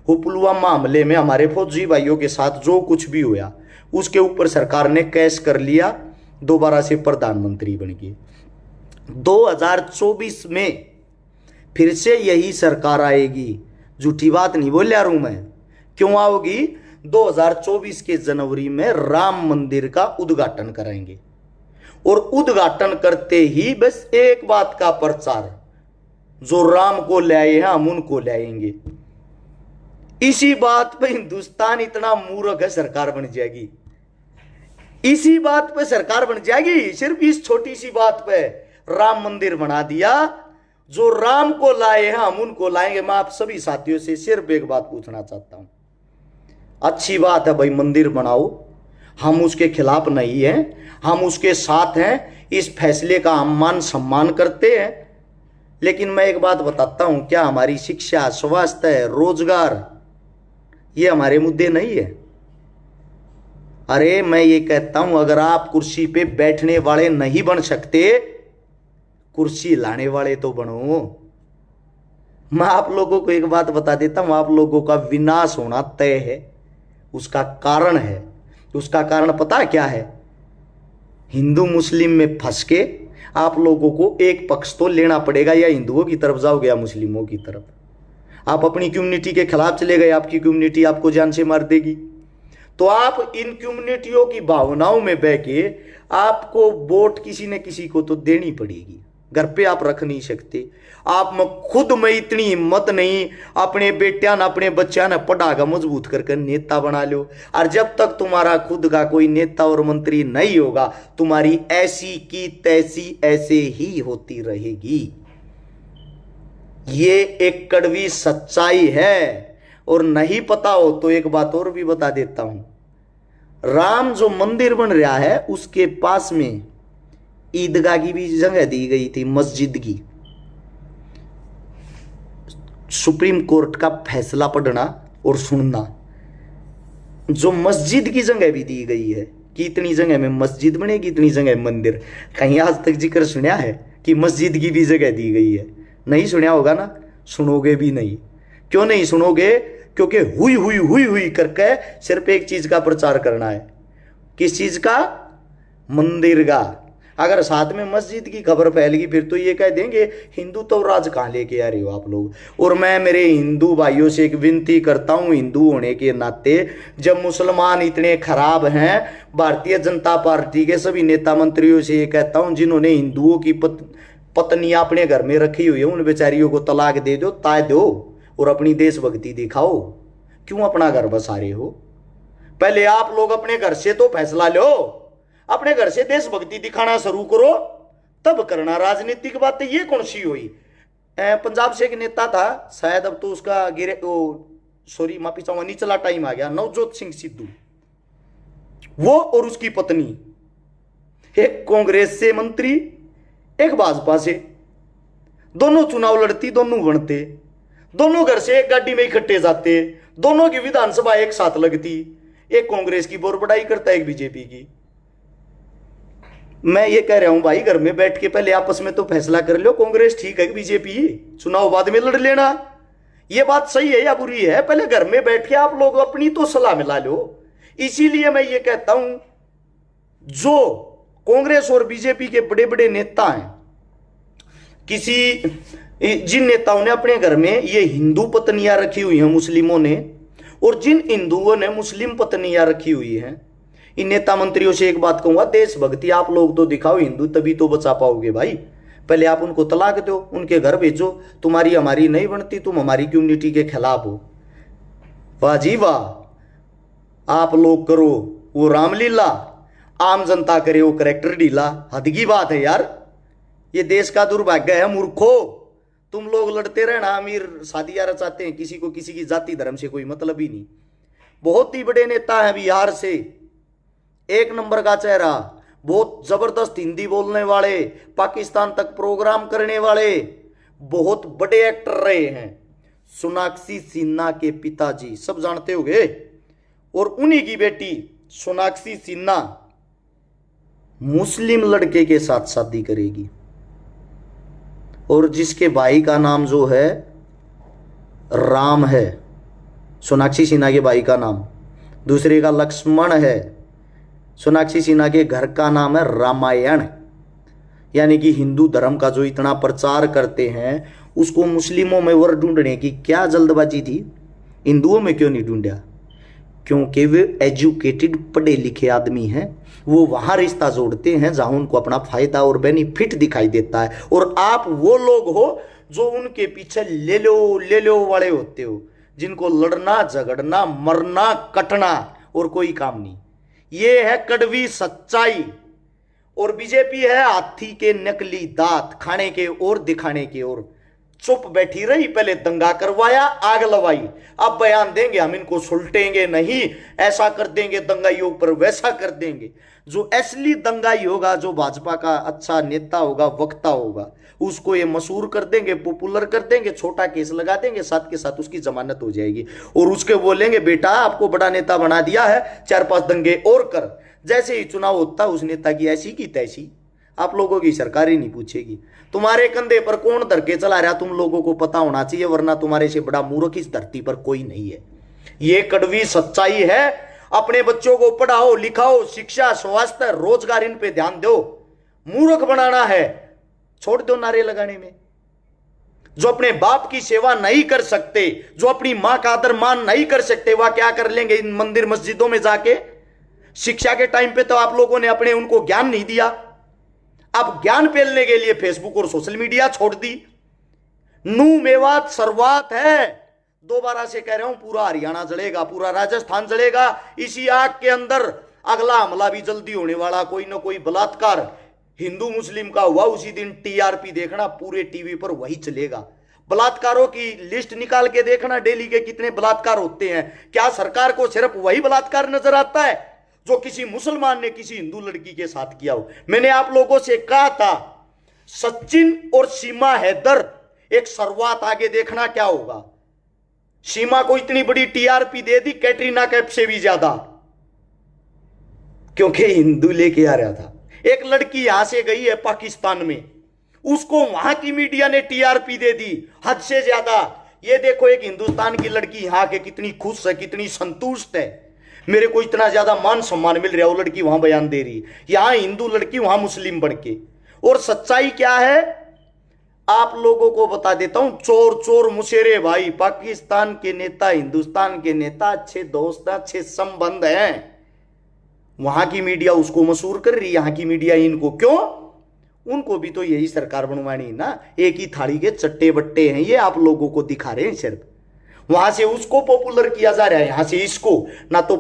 वो पुलवामा हमले में हमारे फौजी भाइयों के साथ जो कुछ भी हुआ, उसके ऊपर सरकार ने कैश कर लिया, दोबारा से प्रधानमंत्री बन गए। 2024 में फिर से यही सरकार आएगी, झूठी बात नहीं बोल रहा हूं मैं। क्यों आओगी? 2024 के जनवरी में राम मंदिर का उद्घाटन करेंगे, और उद्घाटन करते ही बस एक बात का प्रचार, जो राम को लाए हैं हम उनको लाएंगे। इसी बात पे हिंदुस्तान इतना मूर्ख है, सरकार बन जाएगी। इसी बात पे सरकार बन जाएगी, सिर्फ इस छोटी सी बात पे राम मंदिर बना दिया। जो राम को लाए हैं हम उनको लाएंगे। मैं आप सभी साथियों से सिर्फ एक बात पूछना चाहता हूं, अच्छी बात है भाई, मंदिर बनाओ, हम उसके खिलाफ नहीं हैं, हम उसके साथ हैं, इस फैसले का हम मान सम्मान करते हैं। लेकिन मैं एक बात बताता हूं, क्या हमारी शिक्षा, स्वास्थ्य, रोजगार, ये हमारे मुद्दे नहीं है? अरे मैं ये कहता हूं, अगर आप कुर्सी पे बैठने वाले नहीं बन सकते, कुर्सी लाने वाले तो बनो। मैं आप लोगों को एक बात बता देता हूं, आप लोगों का विनाश होना तय है। उसका कारण है, उसका कारण पता क्या है? हिंदू मुस्लिम में फंस के आप लोगों को एक पक्ष तो लेना पड़ेगा, या हिंदुओं की तरफ जाओगे या मुस्लिमों की तरफ। आप अपनी कम्युनिटी के खिलाफ चले गए, आपकी कम्युनिटी आपको जान से मार देगी। तो आप इन कम्युनिटियों की भावनाओं में बह के आपको वोट किसी न किसी को तो देनी पड़ेगी, घर पे आप रख नहीं सकते। आप में खुद में इतनी हिम्मत नहीं, अपने बेटिया न अपने बच्चा न पढ़ा का मजबूत करके नेता बना लो। और जब तक तुम्हारा खुद का कोई नेता और मंत्री नहीं होगा, तुम्हारी ऐसी की तैसी ऐसे ही होती रहेगी। ये एक कड़वी सच्चाई है। और नहीं पता हो तो एक बात और भी बता देता हूं, राम जो मंदिर बन रहा है उसके पास में ईदगाह की भी जगह दी गई थी, मस्जिद की। सुप्रीम कोर्ट का फैसला पढ़ना और सुनना, जो मस्जिद की जगह भी दी गई है कि इतनी जगह में मस्जिद बनेगी, इतनी जगह मंदिर। कहीं आज तक जिक्र सुना है कि मस्जिद की भी जगह दी गई है? नहीं सुना होगा ना, सुनोगे भी नहीं। क्यों नहीं सुनोगे? क्योंकि हुई हुई हुई हुई करके सिर्फ एक चीज का प्रचार करना है। किस चीज का? मंदिर का। अगर साथ में मस्जिद की खबर फैल गई फिर तो ये कह देंगे हिंदू तो राज कहां लेके आ रहे हो आप लोग। और मैं मेरे हिंदू भाइयों से एक विनती करता हूं, हिंदू होने के नाते, जब मुसलमान इतने खराब हैं, भारतीय जनता पार्टी के सभी नेता मंत्रियों से ये कहता हूं जिन्होंने हिंदुओं की पत्नियां अपने घर में रखी हुई है, उन बेचारियों को तलाक दे दो, ताय दो और अपनी देशभक्ति दिखाओ। क्यों अपना घर बसा रहे हो? पहले आप लोग अपने घर से तो फैसला लो, अपने घर से देशभक्ति दिखाना शुरू करो, तब करना राजनीतिक बातें। ये कौन सी हुई? पंजाब से एक नेता था, शायद अब तो उसका गिरे सॉरी माफी चाहूंगा, निचला टाइम आ गया, नवजोत सिंह सिद्धू। वो और उसकी पत्नी, एक कांग्रेस से मंत्री, एक भाजपा से, दोनों चुनाव लड़ती, दोनों बनते, दोनों घर से एक गाड़ी में इकट्ठे जाते, दोनों की विधानसभा एक साथ लगती। एक कांग्रेस की बोर बड़ाई करता है, एक बीजेपी की। मैं ये कह रहा हूं भाई, घर में बैठ के पहले आपस में तो फैसला कर लो, कांग्रेस ठीक है कि बीजेपी, चुनाव बाद में लड़ लेना। ये बात सही है या बुरी है? पहले घर में बैठ के आप लोग अपनी तो सलाह मिला लो। इसीलिए मैं ये कहता हूं, जो कांग्रेस और बीजेपी के बड़े बड़े नेता हैं, जिन नेताओं ने अपने घर में ये हिंदू पत्नियां रखी हुई हैं मुस्लिमों ने, और जिन हिंदुओं ने मुस्लिम पत्नियां रखी हुई हैं, इन नेता मंत्रियों से एक बात कहूंगा, देशभक्ति आप लोग तो दिखाओ, हिंदू तभी तो बचा पाओगे भाई। पहले आप उनको तलाक दो, उनके घर भेजो, तुम्हारी हमारी नहीं बनती, तुम हमारी कम्युनिटी के खिलाफ हो। वाह जी वाह। आप लोग करो वो रामलीला, आम जनता करे वो करेक्टर ढीला। हद की बात है यार, ये देश का दुर्भाग्य है मूर्खो। तुम लोग लड़ते रहना, अमीर शादियां रचाते हैं, किसी को किसी की जाति धर्म से कोई मतलब ही नहीं। बहुत ही बड़े नेता हैं बिहार से, एक नंबर का चेहरा, बहुत जबरदस्त हिंदी बोलने वाले, पाकिस्तान तक प्रोग्राम करने वाले, बहुत बड़े एक्टर रहे हैं। सोनाक्षी सिन्हा के पिताजी सब जानते होंगे, और उन्हीं की बेटी सोनाक्षी सिन्हा मुस्लिम लड़के के साथ शादी करेगी, और जिसके भाई का नाम जो है राम है, सोनाक्षी सिन्हा के भाई का नाम, दूसरे का लक्ष्मण है। सोनाक्षी सिन्हा के घर का नाम है रामायण। यानी कि हिंदू धर्म का जो इतना प्रचार करते हैं, उसको मुस्लिमों में वर ढूंढने की क्या जल्दबाजी थी? हिंदुओं में क्यों नहीं ढूंढा? क्योंकि वे एजुकेटेड, पढ़े लिखे आदमी हैं। वो वहां रिश्ता जोड़ते हैं जहां उनको अपना फायदा और बेनिफिट दिखाई देता है। और आप वो लोग हो जो उनके पीछे ले लो वाले होते हो, जिनको लड़ना, झगड़ना, मरना, कटना और कोई काम नहीं। ये है कड़वी सच्चाई। और बीजेपी है हाथी के नकली दांत, खाने के और दिखाने के और। चुप बैठी रही, पहले दंगा करवाया, आग लवाई, अब बयान देंगे हम इनको सुलटेंगे नहीं, ऐसा कर देंगे दंगाइयों पर, वैसा कर देंगे। जो असली दंगाई होगा, जो भाजपा का अच्छा नेता होगा, वक्ता होगा, उसको ये मशहूर कर देंगे, पॉपुलर कर देंगे, छोटा केस लगा देंगे, साथ के साथ उसकी जमानत हो जाएगी। और उसके बोलेंगे बेटा आपको बड़ा नेता बना दिया है, 4-5 दंगे और कर। जैसे ही चुनाव होता उस नेता की ऐसी की तैसी, आप लोगों की सरकार ही नहीं पूछेगी। तुम्हारे कंधे पर कौन धर के चला रहा तुम लोगों को पता होना चाहिए, वरना तुम्हारे से बड़ा मूर्ख इस धरती पर कोई नहीं है। ये कड़वी सच्चाई है। अपने बच्चों को पढ़ाओ लिखाओ, शिक्षा, स्वास्थ्य, रोजगार, इन पे ध्यान दो। मूर्ख बनाना है, छोड़ दो नारे लगाने में। जो अपने बाप की सेवा नहीं कर सकते, जो अपनी मां का आदर मान नहीं कर सकते, वह क्या कर लेंगे इन मंदिर मस्जिदों में जाके? शिक्षा के टाइम पे तो आप लोगों ने अपने उनको ज्ञान नहीं दिया, अब ज्ञान फैलने के लिए फेसबुक और सोशल मीडिया छोड़ दी। नू मेवात सरवात है। दोबारा से कह रहा हूं, पूरा हरियाणा जलेगा, पूरा राजस्थान जलेगा। इसी आग के अंदर अगला हमला भी जल्दी होने वाला। कोई ना कोई बलात्कार हिंदू मुस्लिम का हुआ, उसी दिन टीआरपी देखना, पूरे टीवी पर वही चलेगा। बलात्कारों की लिस्ट निकाल के देखना, डेली के कितने बलात्कार होते हैं। क्या सरकार को सिर्फ वही बलात्कार नजर आता है जो किसी मुसलमान ने किसी हिंदू लड़की के साथ किया हो? मैंने आप लोगों से कहा था, सचिन और सीमा हैदर एक शुरुआत, आगे देखना क्या होगा। सीमा को इतनी बड़ी टीआरपी दे दी, कैटरीना कैफ से भी ज्यादा। क्योंकि हिंदू लेके आ रहा था। एक लड़की यहां से गई है पाकिस्तान में, उसको वहां की मीडिया ने टीआरपी दे दी हद से ज्यादा। ये देखो एक हिंदुस्तान की लड़की यहां के कितनी खुश है, कितनी संतुष्ट है, मेरे को इतना ज्यादा मान सम्मान मिल रहा है। वो लड़की वहां बयान दे रही, यहां हिंदू लड़की वहां मुस्लिम बढ़ के। और सच्चाई क्या है आप लोगों को बता देता हूं। चोर चोर मुशेरे भाई, पाकिस्तान के नेता, हिंदुस्तान के नेता, अच्छे दोस्त, अच्छे संबंध हैं। वहां की मीडिया उसको मशहूर कर रही, यहां की मीडिया इनको। क्यों? उनको भी तो यही सरकार बनवानी ना। एक ही थाली के चट्टे बट्टे हैं ये, आप लोगों को दिखा रहे हैं सिर्फ। वहां से उसको पॉपुलर किया जा रहा है, यहां से इसको। ना तो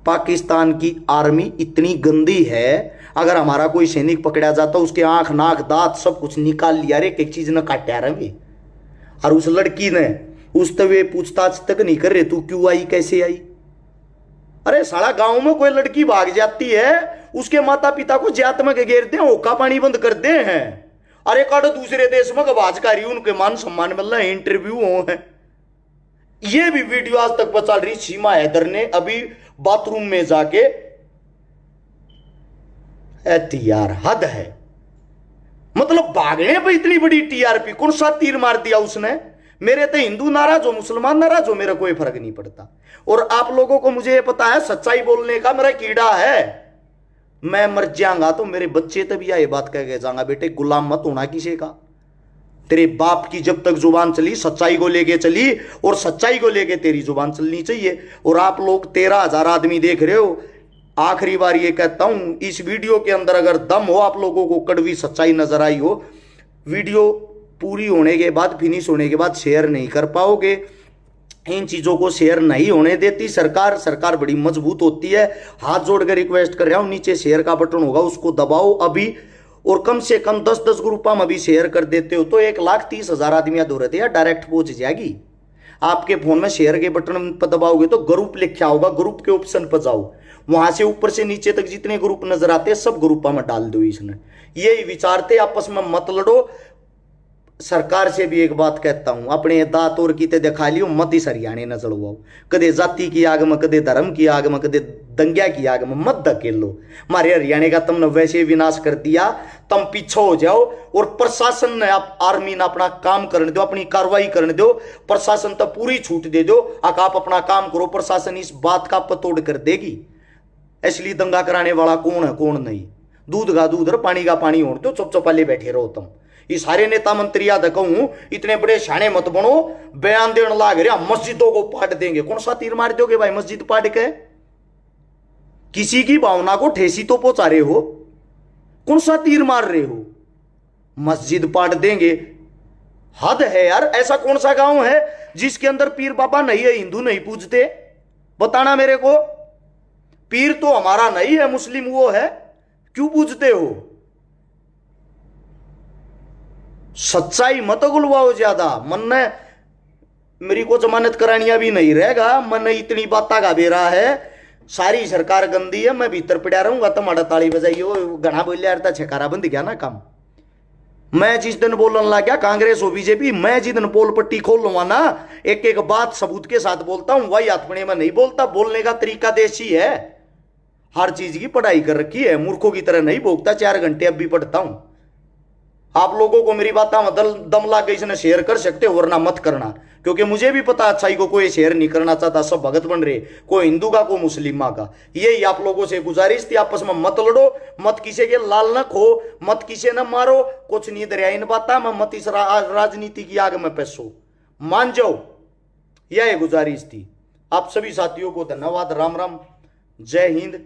पाकिस्तान की आर्मी इतनी गंदी है, अगर हमारा कोई सैनिक पकड़ा जाता उसके आंख नाक दांत सब कुछ निकाल लिया रे, एक चीज न काटा रहे। और उस लड़की ने उस तवे पूछताछ तक नहीं कर रहे, तू क्यों आई, कैसे आई। अरे साला गांव में कोई लड़की भाग जाती है, उसके माता पिता को जात में घेरते हैं, ओका पानी बंद करते हैं। अरे काटो दूसरे देश में गवाजकारी, उनके मान सम्मान मिल रहे हैं, इंटरव्यू हो है। ये भी वीडियो आज तक पहुंचा रही सीमा हैदर ने अभी बाथरूम में जाके। यार हद है, मतलब भागने पे इतनी बड़ी टीआरपी। कौन सा तीर मार दिया उसने? मेरे तो हिंदू नाराज हो, मुसलमान नाराज हो, मेरा कोई फर्क नहीं पड़ता। और आप लोगों को मुझे ये पता है सच्चाई बोलने का मेरा कीड़ा है। मैं मर जाऊंगा तो मेरे बच्चे तभी ये बात कह के जाऊंगा, बेटे गुलाम मत होना किसी का। तेरे बाप की जब तक जुबान चली सच्चाई को लेके चली, और सच्चाई को लेके तेरी जुबान चलनी चाहिए। और आप लोग 13,000 आदमी देख रहे हो। आखिरी बार ये कहता हूं, इस वीडियो के अंदर अगर दम हो, आप लोगों को कड़वी सच्चाई नजर आई हो, वीडियो पूरी होने के बाद, फिनिश होने के बाद शेयर नहीं कर पाओगे। इन चीजों को शेयर नहीं होने देती सरकार बड़ी मजबूत होती है। हाथ जोड़कर रिक्वेस्ट कर रहा हूं, नीचे शेयर का बटन होगा उसको दबाओ अभी, और कम से कम 10-10 ग्रुप में अभी शेयर कर देते हो तो 1,30,000 आदमी दो रहते हैं, डायरेक्ट पहुंच जाएगी। आपके फोन में शेयर के बटन पर दबाओगे तो ग्रुप लिखा होगा, ग्रुप के ऑप्शन पर जाओ, वहां से ऊपर से नीचे तक जितने ग्रुप नजर आते हैं सब ग्रुपों में डाल दो। इसने यही विचारते, आपस में मत लड़ो। सरकार से भी एक बात कहता हूं, अपने दांत और कीते दिखा लियो, मत इस हरियाणे न चढ़वाओ। कदे जाति की आग में, कदे धर्म की आग में, कदे दंग्या की आग में मत धकेल लो। हमारे हरियाणा का तुमने वैसे विनाश कर दिया, तुम पीछे हो जाओ। और प्रशासन ने, आप आर्मी ने अपना काम करने दो, अपनी कार्रवाई करने दो। प्रशासन तो पूरी छूट दे दो, आप अपना काम करो, प्रशासन इस बात का पतोड़ कर देगी। इसलिए दंगा कराने वाला कौन है कौन नहीं, दूध का दूध और पानी का पानी होने तो चुप चुपाले बैठे रहो तुम। ये सारे नेता मंत्री याद कहूं, इतने बड़े शाने मत बनो, बयान देने लाग रहे मस्जिदों को पाट देंगे। कौन सा तीर मार दोगे भाई मस्जिद पाट के? किसी की भावना को ठेसी तो पहुंचा रहे हो, कौन सा तीर मार रहे हो? मस्जिद पाट देंगे, हद है यार। ऐसा कौन सा गांव है जिसके अंदर पीर बाबा नहीं है, हिंदू नहीं पूजते? बताना मेरे को। पीर तो हमारा नहीं है, मुस्लिम वो है, क्यों पूजते हो? सच्चाई मत गुलवाओ ज्यादा। मन ने मेरी को जमानत करानिया भी नहीं रहेगा, मन ने इतनी बात का बेरा है। सारी सरकार गंदी है, मैं भीतर पड़ा रहूंगा, तुम्हारा ताली बजाइयो घना बोल लिया, छकारा बंद गया ना काम। मैं जिस दिन बोलने लग गया कांग्रेस हो बीजेपी, मैं जिस दिन पोल पट्टी खोल लूंगा ना, एक एक बात सबूत के साथ बोलता हूं, वही आत्मने में नहीं बोलता। बोलने का तरीका देसी है, हर चीज की पढ़ाई कर रखी है, मूर्खों की तरह नहीं भोगता। 4 घंटे अब भी पढ़ता हूं। आप लोगों को मेरी बात में दम ला के इसने शेयर कर सकते हो, वरना मत करना, क्योंकि मुझे भी पता अच्छाई को कोई शेयर नहीं करना चाहता। सब भगत बन रहे, कोई हिंदू का कोई मुस्लिम का। यही आप लोगों से गुजारिश थी, आपस में मत लड़ो, मत किसी के लाल न खो, मत किसी न मारो, कुछ नहीं दरिया इन बाता में मत इस राजनीति की आग में पैसो, मान जाओ। यह गुजारिश थी। आप सभी साथियों को धन्यवाद। राम राम, जय हिंद।